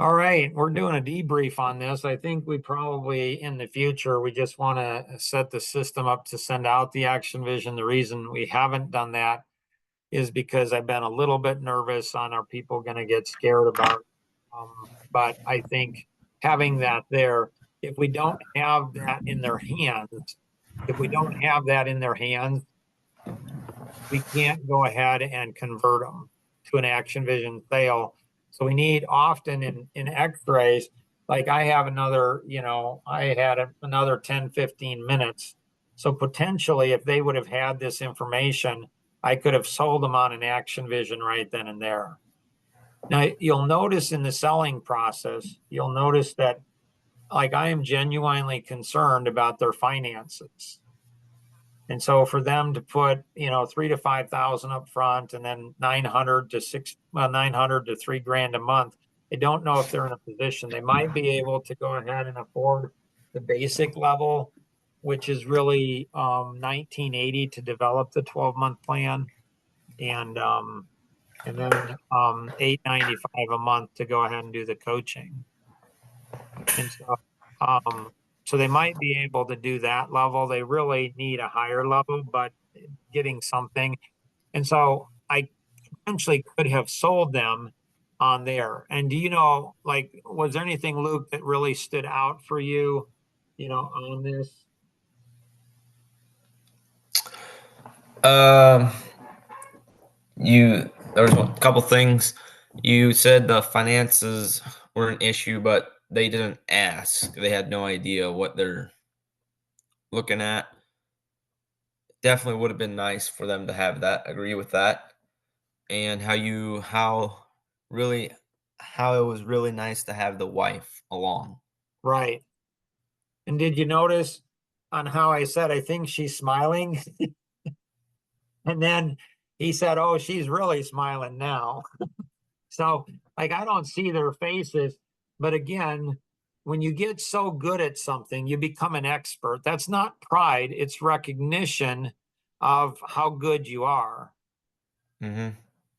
All right, we're doing a debrief on this. I think we probably in the future we just want to set the system up to send out the action vision. The reason we haven't done that is because I've been a little bit nervous on are people going to get scared about it. But I think having that there, if we don't have that in their hands, if we don't have that in their hands, we can't go ahead and convert them to an action vision sale. So we need often in x-rays, like I have another, I had another 10, 15 minutes. So potentially if they would have had this information, I could have sold them on an action vision right then and there. Now you'll notice in the selling process, you'll notice that like I am genuinely concerned about their finances. And so for them to put, 3 to 5 thousand up front and then 900 to 900 to $3,000 a month, I don't know if they're in a position. They might be able to go ahead and afford the basic level, which is really 1980 to develop the 12-month plan, and then 895 a month to go ahead and do the coaching. And so they might be able to do that level. They really need a higher level, but getting something. And so I potentially could have sold them on there. And do you know, like, was there anything, Luke, that really stood out for you, on this? Um, there was a couple things. You said the finances were an issue, but they didn't ask. They had no idea what they're looking at. Definitely would have been nice for them to have that, agree with that. And how it was really nice to have the wife along. Right. And did you notice on how I said, I think she's smiling? And then he said, oh, she's really smiling now. So, like, I don't see their faces. But again, when you get so good at something, you become an expert. That's not pride, it's recognition of how good you are. Mm-hmm.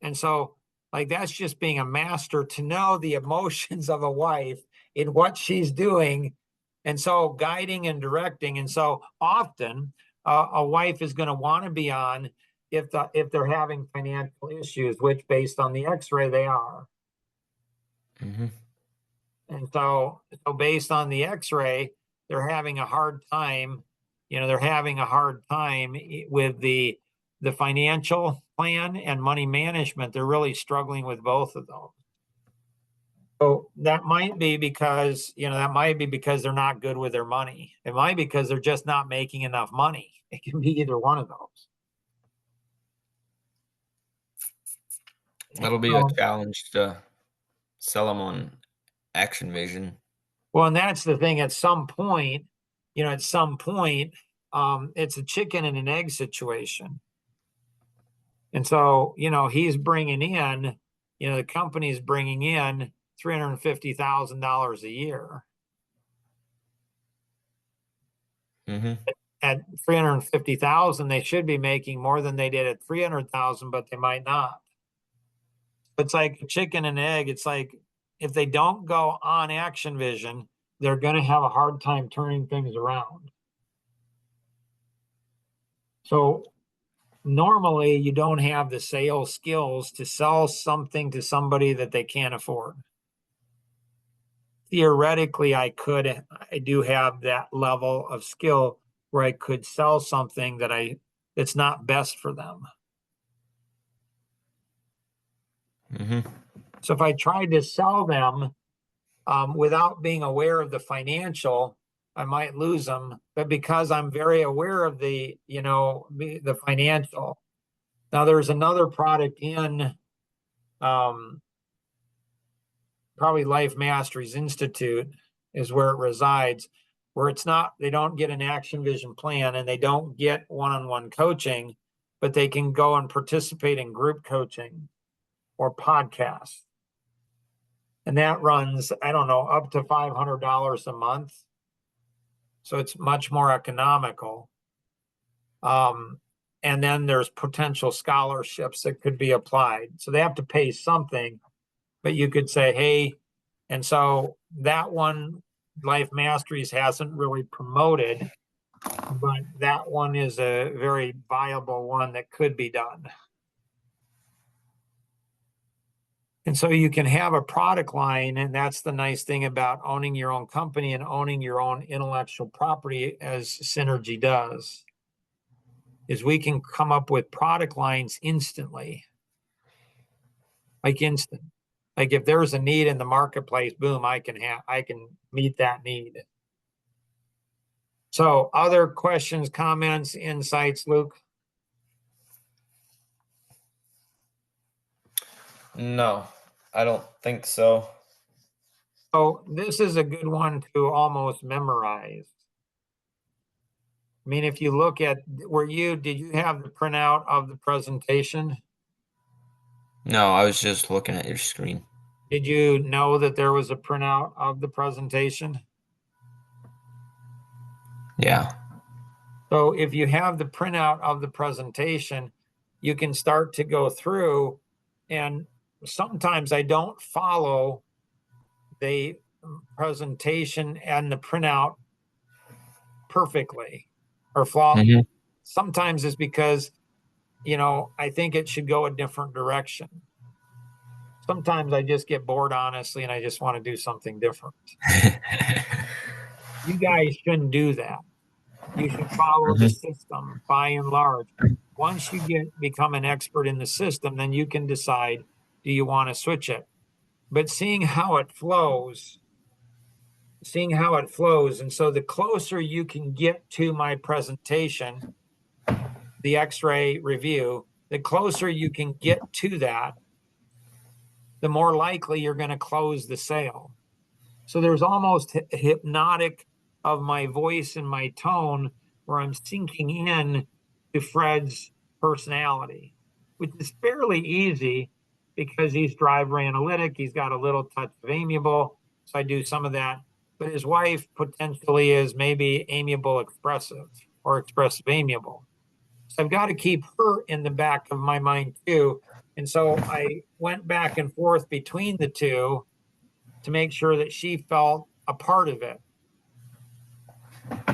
And so, like, that's just being a master to know the emotions of a wife in what she's doing. And so, guiding and directing. And so, often, a wife is going to want to be on if they're having financial issues, which, based on the X-ray, they are. Mm-hmm. And so based on the X-ray, they're having a hard time. They're having a hard time with the financial plan and money management. They're really struggling with both of those. So that might be because they're not good with their money. It might be because they're just not making enough money. It can be either one of those. That'll be a So, challenge to sell them on Action Vision. well, and that's the thing. At some point, it's a chicken and an egg situation. And so, he's bringing in, the company's bringing in $350,000 a year. Mm-hmm. At 350,000, they should be making more than they did at 300,000, but they might not. It's like chicken and egg. It's like if they don't go on Action Vision, they're going to have a hard time turning things around. So normally you don't have the sales skills to sell something to somebody that they can't afford. Theoretically, I do have that level of skill where I could sell something that's not best for them. Mm-hmm. So if I tried to sell them without being aware of the financial, I might lose them. But because I'm very aware of the financial. Now there's another product in probably Life Masteries Institute is where it resides, where they don't get an Action Vision plan and they don't get one-on-one coaching, but they can go and participate in group coaching or podcasts. And that runs, I don't know, up to $500 a month. So it's much more economical. And then there's potential scholarships that could be applied. So they have to pay something, but you could say, hey, And so that one, Life Masteries hasn't really promoted, but that one is a very viable one that could be done. And so you can have a product line, and that's the nice thing about owning your own company and owning your own intellectual property, as Synergy does, is we can come up with product lines instantly, like instant. Like if there's a need in the marketplace, boom, I can meet that need. So other questions, comments, insights, Luke? No, I don't think so. So this is a good one to almost memorize. I mean, if you look at, did you have the printout of the presentation? No, I was just looking at your screen. Did you know that there was a printout of the presentation? Yeah. So if you have the printout of the presentation, you can start to go through, and sometimes I don't follow the presentation and the printout perfectly or flaw. Hmm. Sometimes it's because, I think it should go a different direction. Sometimes I just get bored, honestly, and I just want to do something different. You guys shouldn't do that. You should follow the system by and large. Once you become an expert in the system, then you can decide, do you want to switch it? But seeing how it flows, and so the closer you can get to my presentation, the X-ray review, the closer you can get to that, the more likely you're going to close the sale. So there's almost hypnotic of my voice and my tone where I'm sinking in to Fred's personality, which is fairly easy because he's driver analytic. He's got a little touch of amiable. So I do some of that. But his wife potentially is maybe amiable expressive or expressive amiable. So I've got to keep her in the back of my mind too. And so I went back and forth between the two to make sure that she felt a part of it.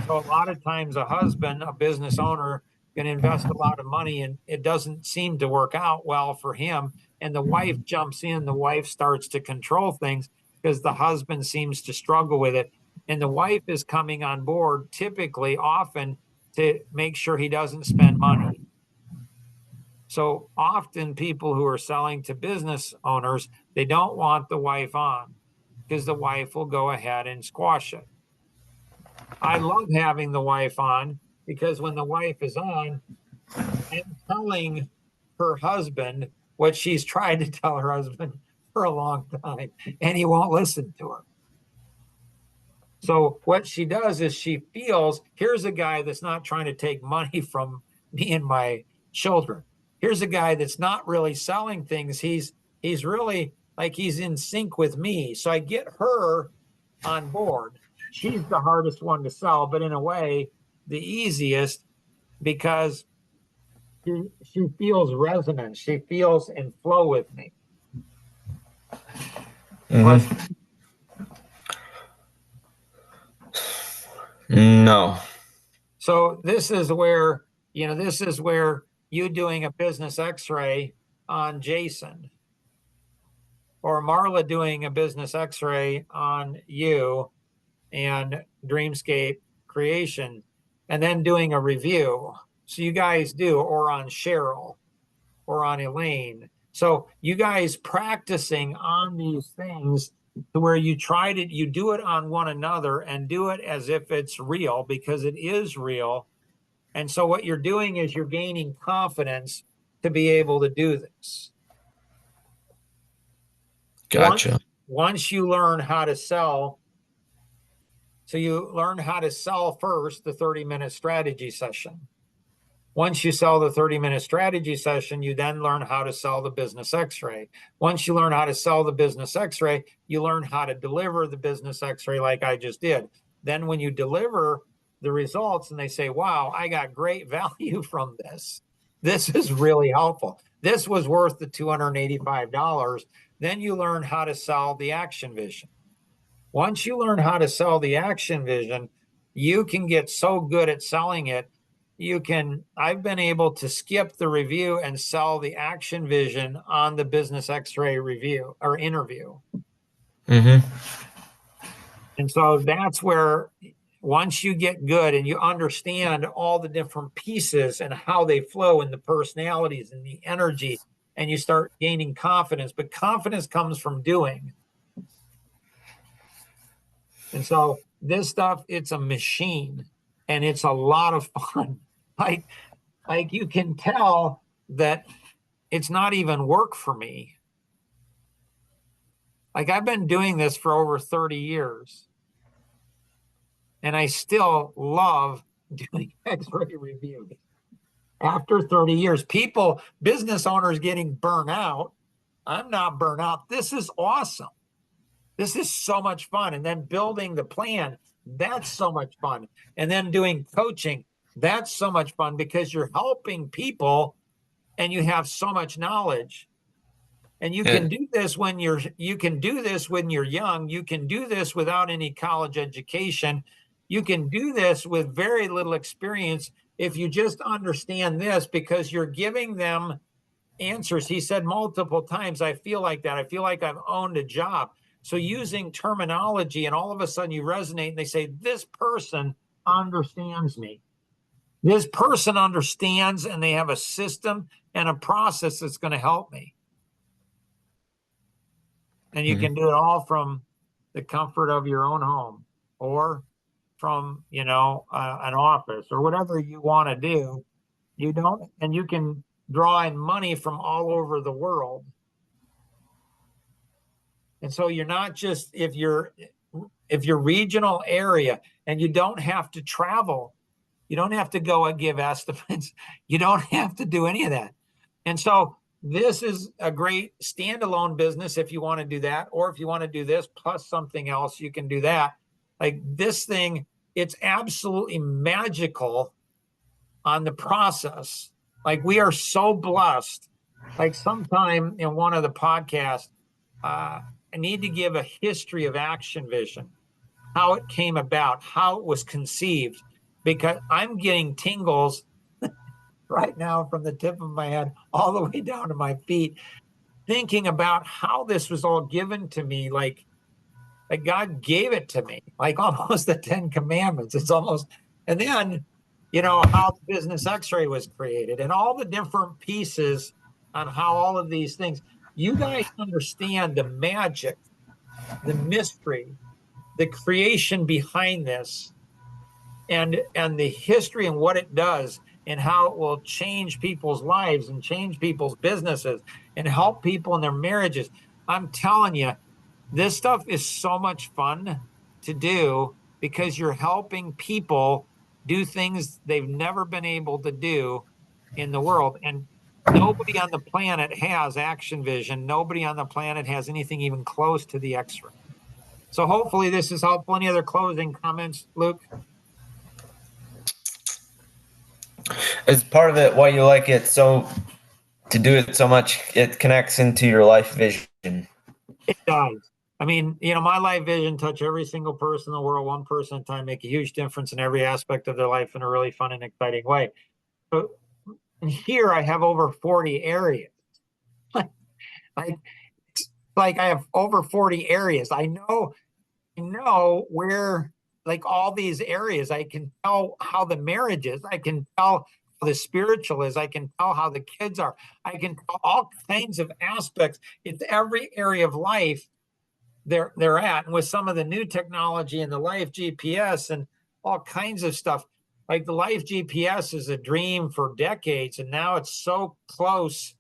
So a lot of times a husband, a business owner, can invest a lot of money and it doesn't seem to work out well for him. And the wife jumps in, the wife starts to control things because the husband seems to struggle with it. And the wife is coming on board typically often to make sure he doesn't spend money. So often people who are selling to business owners, they don't want the wife on because the wife will go ahead and squash it. I love having the wife on because when the wife is on, I'm telling her husband what she's tried to tell her husband for a long time, and he won't listen to her. So what she does is she feels, here's a guy that's not trying to take money from me and my children. Here's a guy that's not really selling things. He's really like he's in sync with me. So I get her on board. She's the hardest one to sell, but in a way, the easiest because she feels resonance. She feels in flow with me. Mm-hmm. No. So this is where, you doing a business x-ray on Jason or Marla doing a business x-ray on you and Dreamscape Creation and then doing a review. So you guys do, or on Cheryl or on Elaine. So you guys practicing on these things to where you do it on one another and do it as if it's real because it is real. And so what you're doing is you're gaining confidence to be able to do this. Gotcha. Once you learn how to sell, so you learn how to sell first the 30-minute strategy session. Once you sell the 30-minute strategy session, you then learn how to sell the business x-ray. Once you learn how to sell the business x-ray, you learn how to deliver the business x-ray like I just did. Then when you deliver the results and they say, wow, I got great value from this. This is really helpful. This was worth the $285. Then you learn how to sell the action vision. Once you learn how to sell the action vision, you can get so good at selling it. I've been able to skip the review and sell the action vision on the business x-ray review or interview. Mm-hmm. And so that's where once you get good and you understand all the different pieces and how they flow and the personalities and the energy, and you start gaining confidence, but confidence comes from doing. And so this stuff, it's a machine and it's a lot of fun. Like, like you can tell that it's not even work for me. Like I've been doing this for over 30 years and I still love doing x-ray reviews. After 30 years, business owners getting burnt out. I'm not burnt out. This is awesome. This is so much fun. And then building the plan, that's so much fun. And then doing coaching, that's so much fun because you're helping people and you have so much knowledge. And you can do this when you're young. You can do this without any college education. You can do this with very little experience if you just understand this because you're giving them answers. He said multiple times, I feel like that. I feel like I've owned a job. So using terminology and all of a sudden you resonate and they say, this person understands me. This person understands and they have a system and a process that's going to help me. And you can do it all from the comfort of your own home or from, an office or whatever you want to do. And you can draw in money from all over the world. And so you're not just if you're regional area and you don't have to travel, you don't have to go and give estimates, you don't have to do any of that. And so this is a great standalone business if you want to do that, or if you want to do this plus something else, you can do that. Like this thing, it's absolutely magical on the process. Like we are so blessed. Like sometime in one of the podcasts, I need to give a history of Action Vision, how it came about, how it was conceived, because I'm getting tingles right now from the tip of my head all the way down to my feet, thinking about how this was all given to me, like God gave it to me, like almost the 10 Commandments. It's almost, and then, how the business x-ray was created and all the different pieces on how all of these things, you guys understand the magic, the mystery, the creation behind this and the history and what it does and how it will change people's lives and change people's businesses and help people in their marriages. I'm telling you, this stuff is so much fun to do because you're helping people do things they've never been able to do in the world. And nobody on the planet has Action Vision. Nobody on the planet has anything even close to the x-ray. So hopefully this is helpful. Any other closing comments, Luke? Is part of it why you like it so to do it so much? It connects into your life vision. It does. I mean, my life vision, touch every single person in the world, one person at a time, make a huge difference in every aspect of their life in a really fun and exciting way. So here I have over 40 areas. like, like I have over 40 areas. I know where, like all these areas, I can tell how the marriage is. I can tell how the spiritual is. I can tell how the kids are. I can tell all kinds of aspects. It's every area of life they're at. And with some of the new technology and the life GPS and all kinds of stuff, like the life GPS is a dream for decades. And now it's so close,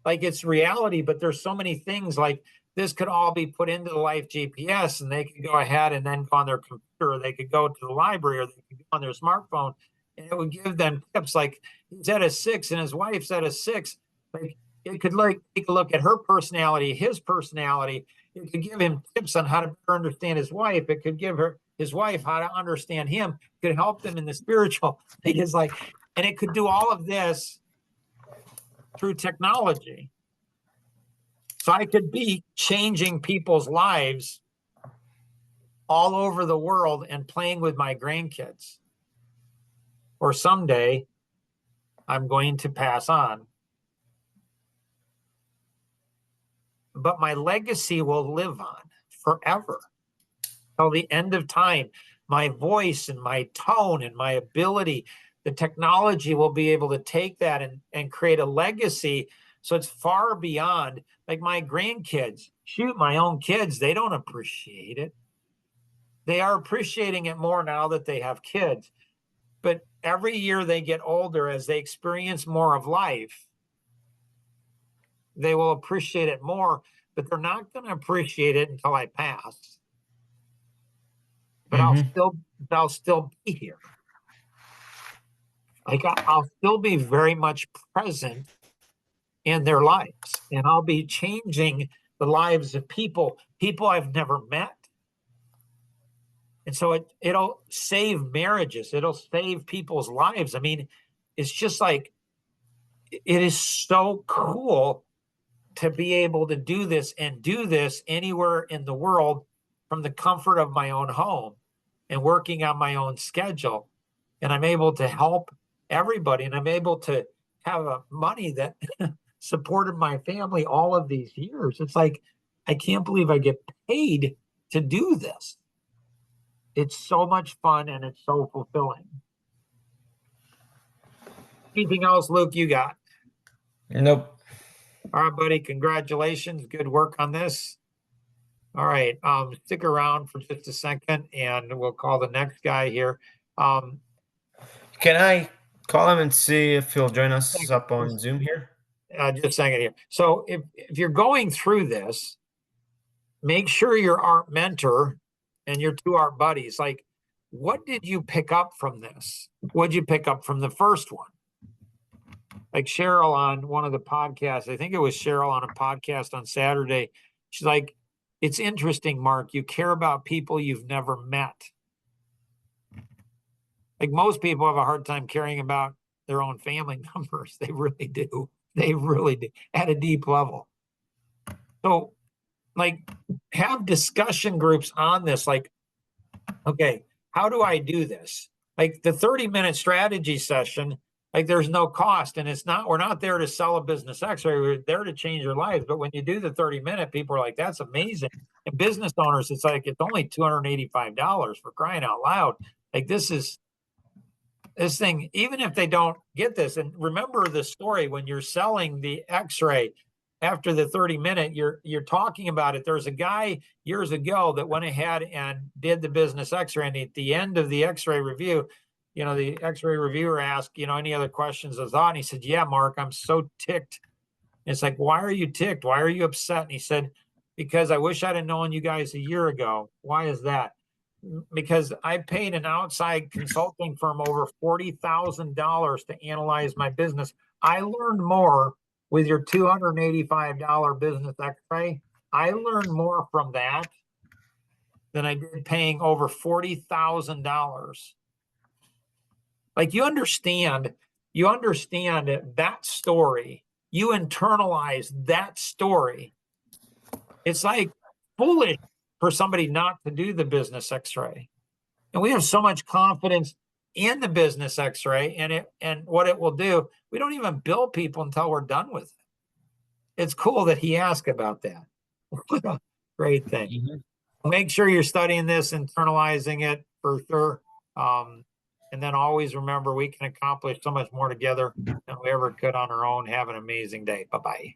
like it's reality, but there's so many things like this could all be put into the life GPS and they could go ahead and then go on their computer, or they could go to the library, or they could go on their smartphone and it would give them tips. Like he's at a 6 and his wife's at a 6. Like it could like take a look at her personality, his personality. It could give him tips on how to better understand his wife. It could give his wife how to understand him. It could help them in the spiritual. It's like, and it could do all of this through technology. So I could be changing people's lives all over the world and playing with my grandkids. Or someday I'm going to pass on. But my legacy will live on forever till the end of time. My voice and my tone and my ability, the technology will be able to take that and create a legacy. So it's far beyond, like my grandkids, shoot, my own kids, they don't appreciate it. They are appreciating it more now that they have kids. But every year they get older, as they experience more of life, they will appreciate it more, but they're not going to appreciate it until I pass. But I'll still be here. Like I'll still be very much present in their lives, and I'll be changing the lives of people I've never met. And so it'll save marriages, it'll save people's lives. I mean, it's just like, it is so cool to be able to do this and do this anywhere in the world from the comfort of my own home and working on my own schedule. And I'm able to help everybody, and I'm able to have a money that supported my family all of these years. It's like, I can't believe I get paid to do this. It's so much fun and it's so fulfilling. Anything else, Luke, you got? Nope. All right, buddy. Congratulations. Good work on this. All right. Stick around for just a second and we'll call the next guy here. Can I call him and see if he'll join us up on Zoom here? Just a second here. So if you're going through this, make sure your art mentor and your two art buddies, like, what did you pick up from this? What did you pick up from the first one? Like Cheryl on one of the podcasts, I think it was Cheryl on a podcast on Saturday. She's like, it's interesting, Mark, you care about people you've never met. Like most people have a hard time caring about their own family members. They really do. They really do at a deep level. So like, have discussion groups on this. Like, okay, how do I do this? Like the 30-minute strategy session, like there's no cost, and we're not there to sell a business x-ray. We're there to change your lives. But when you do the 30-minute, people are like, that's amazing. And business owners, it's like, it's only $285 for crying out loud. Like this thing, even if they don't get this, and remember the story when you're selling the x-ray after the 30-minute, you're talking about it. There's a guy years ago that went ahead and did the business x-ray, and at the end of the x-ray review, the x-ray reviewer asked, any other questions of thought? And he said, yeah, Mark, I'm so ticked. And it's like, why are you ticked? Why are you upset? And he said, because I wish I'd have known you guys a year ago. Why is that? Because I paid an outside consulting firm over $40,000 to analyze my business. I learned more with your $285 business x-ray. I learned more from that than I did paying over $40,000. Like you understand that story. You internalize that story. It's like foolish for somebody not to do the business x-ray. And we have so much confidence in the business x-ray and what it will do. We don't even bill people until we're done with it. It's cool that he asked about that. What a great thing. Mm-hmm. Make sure you're studying this, internalizing it for sure. And then always remember, we can accomplish so much more together than we ever could on our own. Have an amazing day. Bye-bye.